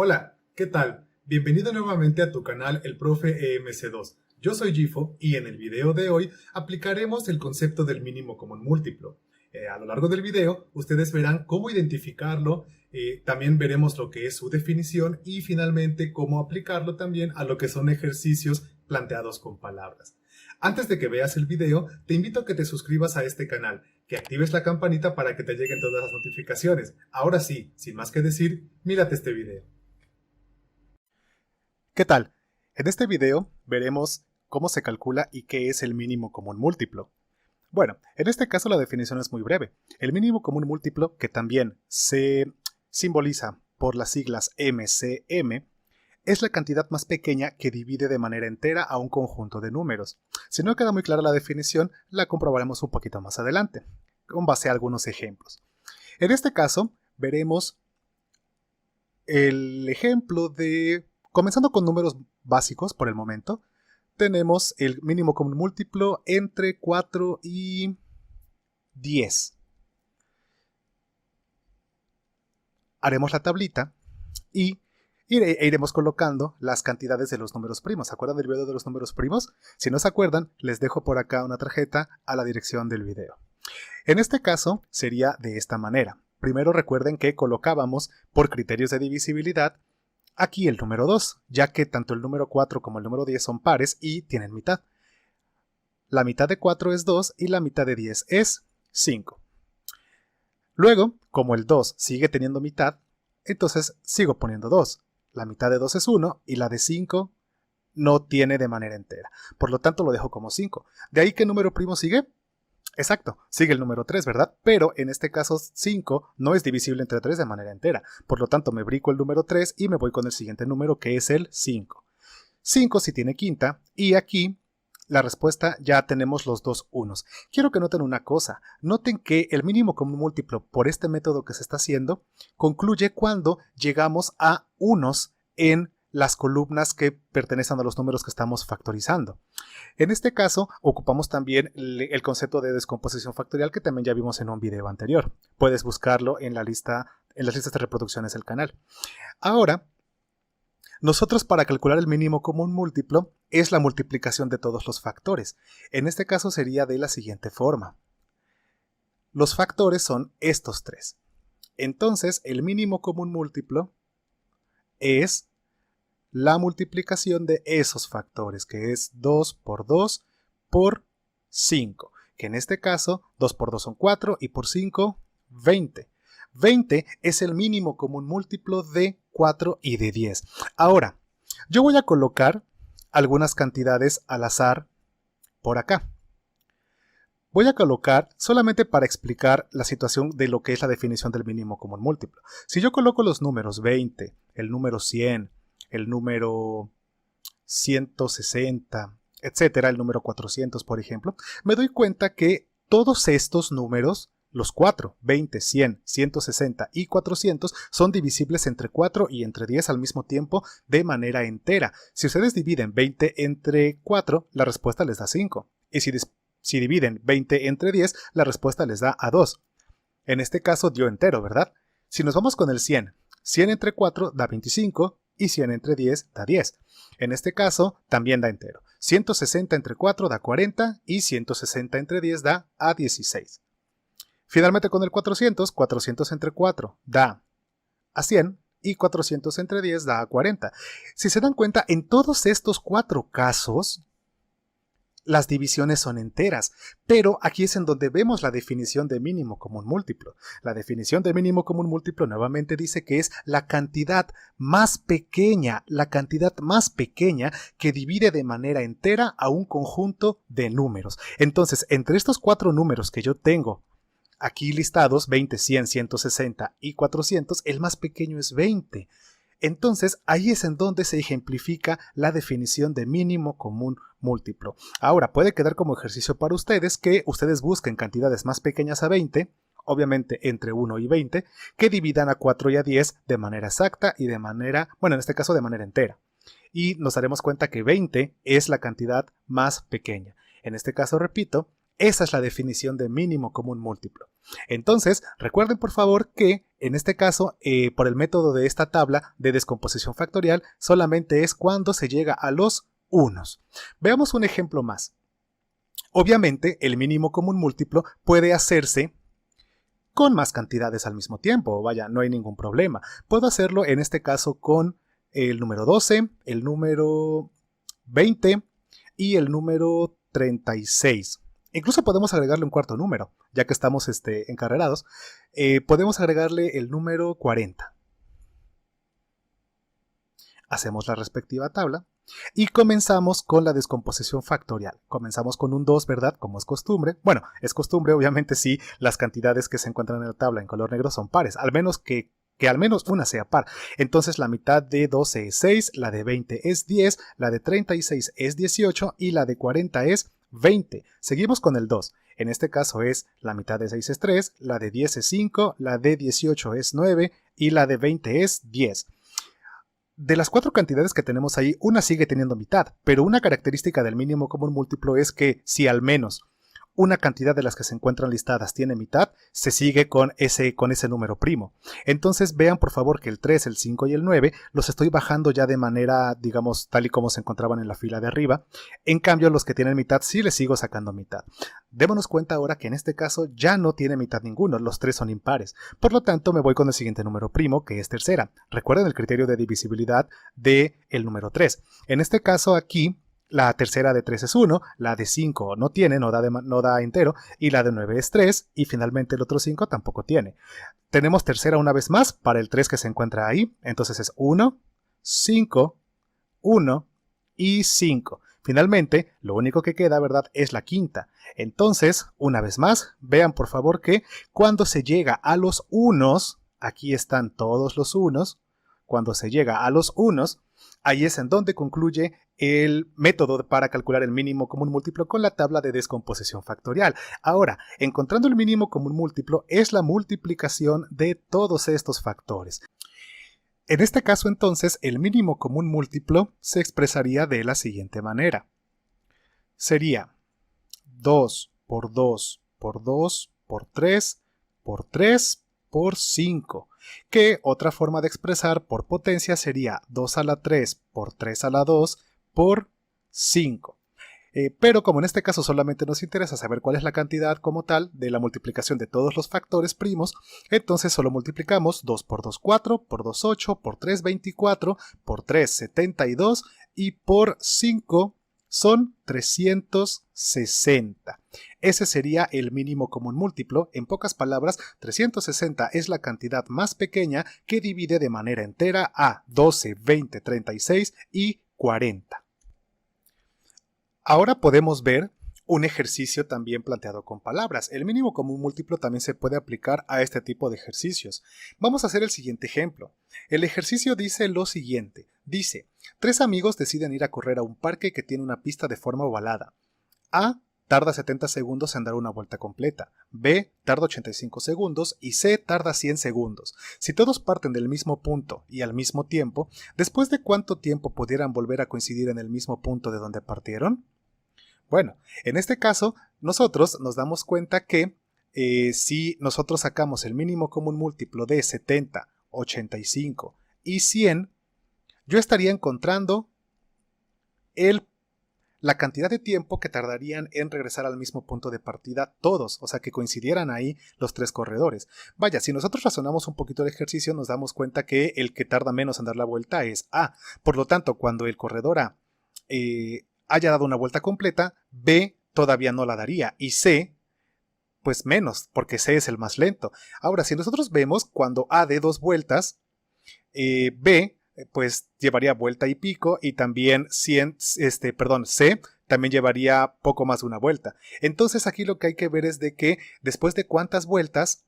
Hola, ¿qué tal? Bienvenido nuevamente a tu canal El Profe EMC2. Yo soy Gifo y en el video de hoy aplicaremos el concepto del mínimo común múltiplo. A lo largo del video ustedes verán cómo identificarlo, también veremos lo que es su definición y finalmente cómo aplicarlo también a lo que son ejercicios planteados con palabras. Antes de que veas el video, te invito a que te suscribas a este canal, que actives la campanita para que te lleguen todas las notificaciones. Ahora sí, sin más que decir, mírate este video. ¿Qué tal? En este video veremos cómo se calcula y qué es el mínimo común múltiplo. Bueno, en este caso la definición es muy breve. El mínimo común múltiplo, que también se simboliza por las siglas MCM, es la cantidad más pequeña que divide de manera entera a un conjunto de números. Si no queda muy clara la definición, la comprobaremos un poquito más adelante, con base a algunos ejemplos. En este caso, veremos el ejemplo de... Comenzando con números básicos por el momento, tenemos el mínimo común múltiplo entre 4 y 10. Haremos la tablita y iremos colocando las cantidades de los números primos. ¿Se acuerdan del video de los números primos? Si no se acuerdan, les dejo por acá una tarjeta a la dirección del video. En este caso sería de esta manera. Primero recuerden que colocábamos por criterios de divisibilidad aquí el número 2, ya que tanto el número 4 como el número 10 son pares y tienen mitad. La mitad de 4 es 2 y la mitad de 10 es 5. Luego, como el 2 sigue teniendo mitad, entonces sigo poniendo 2. La mitad de 2 es 1 y la de 5 no tiene de manera entera. Por lo tanto lo dejo como 5. ¿De ahí qué número primo sigue? Exacto, sigue el número 3, ¿verdad? Pero en este caso 5 no es divisible entre 3 de manera entera. Por lo tanto me brinco el número 3 y me voy con el siguiente número que es el 5. 5 sí tiene quinta y aquí la respuesta ya tenemos los dos unos. Quiero que noten una cosa. Noten que el mínimo común múltiplo por este método que se está haciendo concluye cuando llegamos a unos en las columnas que pertenecen a los números que estamos factorizando. En este caso, ocupamos también el concepto de descomposición factorial que también ya vimos en un video anterior. Puedes buscarlo en las listas de reproducciones del canal. Ahora, nosotros para calcular el mínimo común múltiplo es la multiplicación de todos los factores. En este caso sería de la siguiente forma. Los factores son estos tres. Entonces, el mínimo común múltiplo es la multiplicación de esos factores, que es 2 por 2 por 5, que en este caso 2 por 2 son 4 y por 5, 20. 20 es el mínimo común múltiplo de 4 y de 10. Ahora, yo voy a colocar algunas cantidades al azar por acá. Voy a colocar solamente para explicar la situación de lo que es la definición del mínimo común múltiplo. Si yo coloco los números 20, el número 100, el número 160, etcétera, el número 400, por ejemplo, me doy cuenta que todos estos números, los 4, 20, 100, 160 y 400, son divisibles entre 4 y entre 10 al mismo tiempo de manera entera. Si ustedes dividen 20 entre 4, la respuesta les da 5. Y si dividen 20 entre 10, la respuesta les da a 2. En este caso dio entero, ¿verdad? Si nos vamos con el 100, 100 entre 4 da 25, y 100 entre 10 da 10. En este caso también da entero. 160 entre 4 da 40 y 160 entre 10 da a 16. Finalmente con el 400, 400 entre 4 da a 100 y 400 entre 10 da a 40. Si se dan cuenta, en todos estos 4 casos, las divisiones son enteras, pero aquí es en donde vemos la definición de mínimo común múltiplo. La definición de mínimo común múltiplo nuevamente dice que es la cantidad más pequeña que divide de manera entera a un conjunto de números. Entonces, entre estos 4 números que yo tengo aquí listados, 20, 100, 160 y 400, el más pequeño es 20. Entonces, ahí es en donde se ejemplifica la definición de mínimo común múltiplo. Ahora, puede quedar como ejercicio para ustedes que ustedes busquen cantidades más pequeñas a 20, obviamente entre 1 y 20, que dividan a 4 y a 10 de manera exacta y de manera, bueno, en este caso de manera entera. Y nos daremos cuenta que 20 es la cantidad más pequeña. En este caso, repito, Esa es la definición de mínimo común múltiplo. Entonces, recuerden por favor que en este caso, por el método de esta tabla de descomposición factorial, solamente es cuando se llega a los unos. Veamos un ejemplo más. Obviamente, el mínimo común múltiplo puede hacerse con más cantidades al mismo tiempo. Vaya, no hay ningún problema. Puedo hacerlo en este caso con el número 12, el número 20 y el número 36. Incluso podemos agregarle un cuarto número, ya que estamos encarrerados. Podemos agregarle el número 40. Hacemos la respectiva tabla y comenzamos con la descomposición factorial. Comenzamos con un 2, ¿verdad? Como es costumbre. Bueno, es costumbre obviamente si las cantidades que se encuentran en la tabla en color negro son pares, al menos que al menos una sea par. Entonces la mitad de 12 es 6, la de 20 es 10, la de 36 es 18 y la de 40 es 20. Seguimos con el 2. En este caso es la mitad de 6 es 3, la de 10 es 5, la de 18 es 9 y la de 20 es 10. De las 4 cantidades que tenemos ahí, una sigue teniendo mitad, pero una característica del mínimo común múltiplo es que si al menos una cantidad de las que se encuentran listadas tiene mitad, se sigue con ese número primo. Entonces vean por favor que el 3, el 5 y el 9 los estoy bajando ya de manera, digamos, tal y como se encontraban en la fila de arriba. En cambio, los que tienen mitad sí les sigo sacando mitad. Démonos cuenta ahora que en este caso ya no tiene mitad ninguno, los 3 son impares. Por lo tanto, me voy con el siguiente número primo, que es tercera. Recuerden el criterio de divisibilidad del número 3. En este caso aquí, la tercera de 3 es 1, la de 5 no tiene, no da entero, y la de 9 es 3, y finalmente el otro 5 tampoco tiene. Tenemos tercera una vez más para el 3 que se encuentra ahí, entonces es 1, 5, 1 y 5. Finalmente, lo único que queda, ¿verdad?, es la quinta. Entonces, una vez más, vean por favor que cuando se llega a los unos, aquí están todos los unos, cuando se llega a los unos, ahí es en donde concluye el método para calcular el mínimo común múltiplo con la tabla de descomposición factorial. Ahora, encontrando el mínimo común múltiplo es la multiplicación de todos estos factores. En este caso, entonces, el mínimo común múltiplo se expresaría de la siguiente manera. Sería 2 por 2 por 2 por 3 por 3 por 5, que otra forma de expresar por potencia sería 2 a la 3 por 3 a la 2 por 5. Pero como en este caso solamente nos interesa saber cuál es la cantidad como tal de la multiplicación de todos los factores primos, entonces solo multiplicamos 2 por 2, 4, por 2, 8, por 3, 24, por 3, 72 y por 5 son 360. Ese sería el mínimo común múltiplo. En pocas palabras, 360 es la cantidad más pequeña que divide de manera entera a 12, 20, 36 y 40. Ahora podemos ver un ejercicio también planteado con palabras. El mínimo común múltiplo también se puede aplicar a este tipo de ejercicios. Vamos a hacer el siguiente ejemplo. El ejercicio dice lo siguiente. Dice, 3 amigos deciden ir a correr a un parque que tiene una pista de forma ovalada. A tarda 70 segundos en dar una vuelta completa, B tarda 85 segundos y C tarda 100 segundos. Si todos parten del mismo punto y al mismo tiempo, ¿después de cuánto tiempo pudieran volver a coincidir en el mismo punto de donde partieron? Bueno, en este caso, nosotros nos damos cuenta que si nosotros sacamos el mínimo común múltiplo de 70, 85 y 100, yo estaría encontrando la cantidad de tiempo que tardarían en regresar al mismo punto de partida todos, o sea que coincidieran ahí los 3 corredores. Vaya, si nosotros razonamos un poquito el ejercicio, nos damos cuenta que el que tarda menos en dar la vuelta es A. Por lo tanto, cuando el corredor A haya dado una vuelta completa, B todavía no la daría y C, pues menos, porque C es el más lento. Ahora, si nosotros vemos cuando A dé 2 vueltas, B pues llevaría vuelta y pico y también C también llevaría poco más de una vuelta. Entonces aquí lo que hay que ver es de que después de cuántas vueltas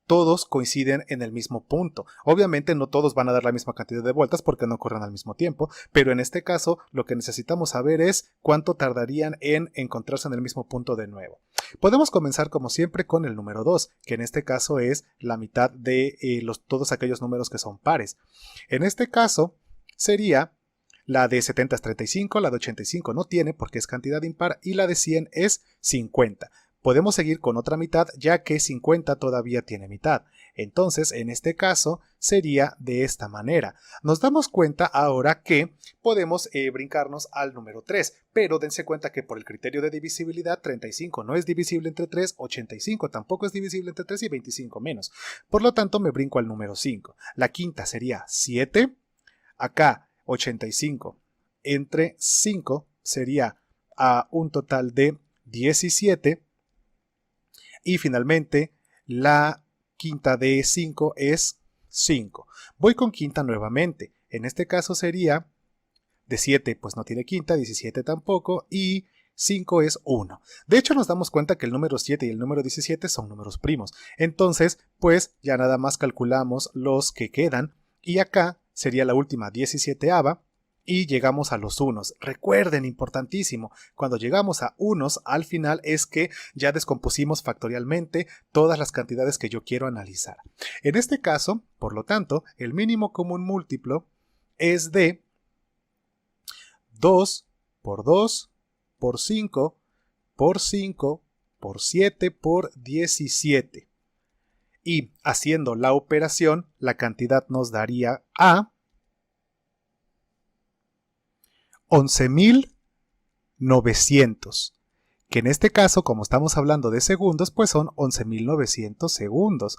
todos coinciden en el mismo punto. Obviamente no todos van a dar la misma cantidad de vueltas porque no corren al mismo tiempo, pero en este caso lo que necesitamos saber es cuánto tardarían en encontrarse en el mismo punto de nuevo. Podemos comenzar como siempre con el número 2, que en este caso es la mitad de todos aquellos números que son pares. En este caso sería la de 70 es 35, la de 85 no tiene porque es cantidad impar y la de 100 es 50. podemos seguir con otra mitad ya que 50 todavía tiene mitad. Entonces, en este caso, sería de esta manera. Nos damos cuenta ahora que podemos brincarnos al número 3, pero dense cuenta que por el criterio de divisibilidad, 35 no es divisible entre 3, 85 tampoco es divisible entre 3 y 25 menos. Por lo tanto, me brinco al número 5. La quinta sería 7. Acá, 85 entre 5 sería a un total de 17. Y finalmente, la quinta de 5 es 5. Voy con quinta nuevamente. En este caso sería de 7, pues no tiene quinta, 17 tampoco, y 5 es 1. De hecho, nos damos cuenta que el número 7 y el número 17 son números primos. Entonces, pues ya nada más calculamos los que quedan, y acá sería la última 17ava, y llegamos a los unos. Recuerden, importantísimo, cuando llegamos a unos al final es que ya descompusimos factorialmente todas las cantidades que yo quiero analizar. En este caso, por lo tanto, el mínimo común múltiplo es de 2 por 2 por 5 por 5 por 7 por 17. Y haciendo la operación, la cantidad nos daría a 11.900, que en este caso, como estamos hablando de segundos, pues son 11.900 segundos.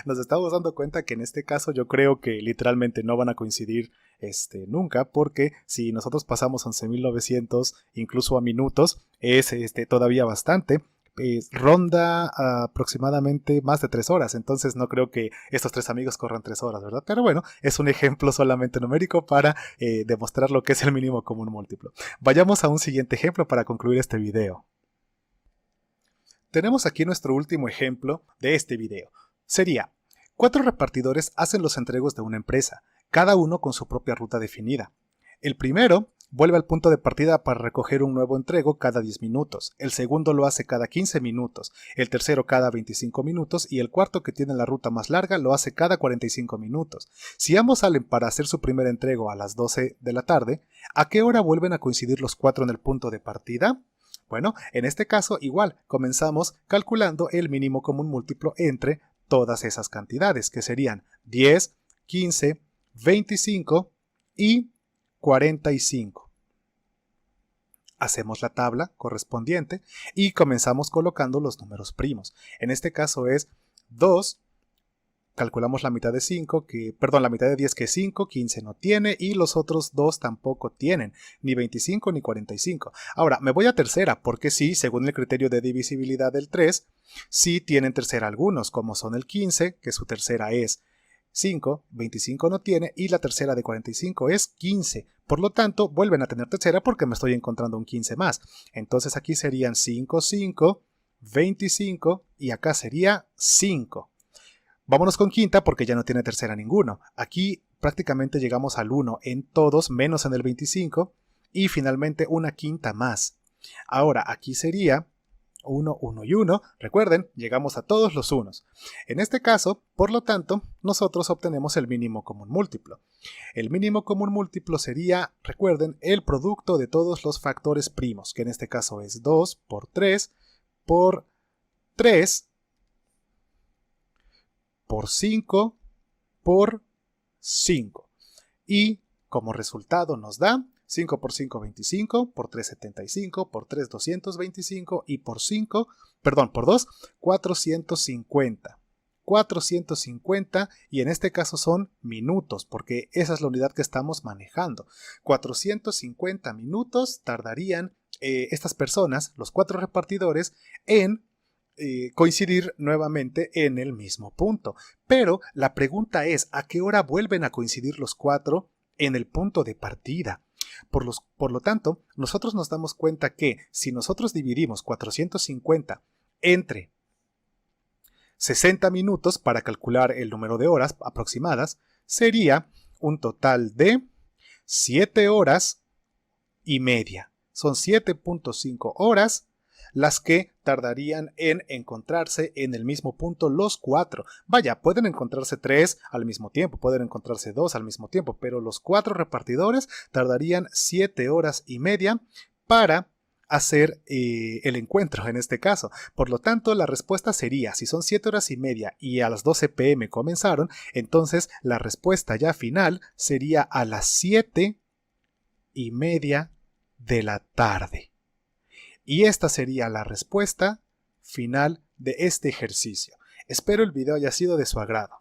Nos estamos dando cuenta que en este caso yo creo que literalmente no van a coincidir nunca, porque si nosotros pasamos 11.900 incluso a minutos, es todavía bastante. Ronda aproximadamente más de 3 horas, entonces no creo que estos 3 amigos corran 3 horas, ¿verdad? Pero bueno, es un ejemplo solamente numérico para demostrar lo que es el mínimo común múltiplo. Vayamos a un siguiente ejemplo para concluir este video. Tenemos aquí nuestro último ejemplo de este video. Sería, 4 repartidores hacen los entregos de una empresa, cada uno con su propia ruta definida. El primero vuelve al punto de partida para recoger un nuevo entrego cada 10 minutos, el segundo lo hace cada 15 minutos, el tercero cada 25 minutos y el cuarto, que tiene la ruta más larga, lo hace cada 45 minutos. Si ambos salen para hacer su primer entrego a las 12 de la tarde, ¿a qué hora vuelven a coincidir los 4 en el punto de partida? Bueno, en este caso igual, comenzamos calculando el mínimo común múltiplo entre todas esas cantidades, que serían 10, 15, 25 y 45. Hacemos la tabla correspondiente y comenzamos colocando los números primos. En este caso es 2, calculamos la mitad de 5, la mitad de 10 que es 5, 15 no tiene y los otros 2 tampoco tienen, ni 25 ni 45. Ahora, me voy a tercera porque sí, según el criterio de divisibilidad del 3, sí tienen tercera algunos, como son el 15, que su tercera es 5, 25 no tiene y la tercera de 45 es 15. Por lo tanto, vuelven a tener tercera porque me estoy encontrando un 15 más. Entonces aquí serían 5, 5, 25 y acá sería 5. Vámonos con quinta porque ya no tiene tercera ninguno. Aquí prácticamente llegamos al 1 en todos menos en el 25 y finalmente una quinta más. Ahora aquí sería 1, 1 y 1. Recuerden, llegamos a todos los unos. En este caso, por lo tanto, nosotros obtenemos el mínimo común múltiplo. El mínimo común múltiplo sería, recuerden, el producto de todos los factores primos, que en este caso es 2 por 3 por 3 por 5 por 5. Y como resultado nos da 5 por 5, 25, por 3, 75, por 3, 225 y por 2, 450. 450 y en este caso son minutos, porque esa es la unidad que estamos manejando. 450 minutos tardarían estas personas, los 4 repartidores, en coincidir nuevamente en el mismo punto. Pero la pregunta es, ¿a qué hora vuelven a coincidir los 4 en el punto de partida? Por lo tanto, nosotros nos damos cuenta que si nosotros dividimos 450 entre 60 minutos para calcular el número de horas aproximadas, sería un total de 7 horas y media. Son 7.5 horas las que tardarían en encontrarse en el mismo punto los 4. Vaya, pueden encontrarse 3 al mismo tiempo, pueden encontrarse 2 al mismo tiempo, pero los 4 repartidores tardarían 7 horas y media para hacer el encuentro en este caso. Por lo tanto, la respuesta sería, si son 7 horas y media y a las 12 p.m. comenzaron, entonces la respuesta ya final sería a las 7:30 de la tarde. Y esta sería la respuesta final de este ejercicio. Espero el video haya sido de su agrado.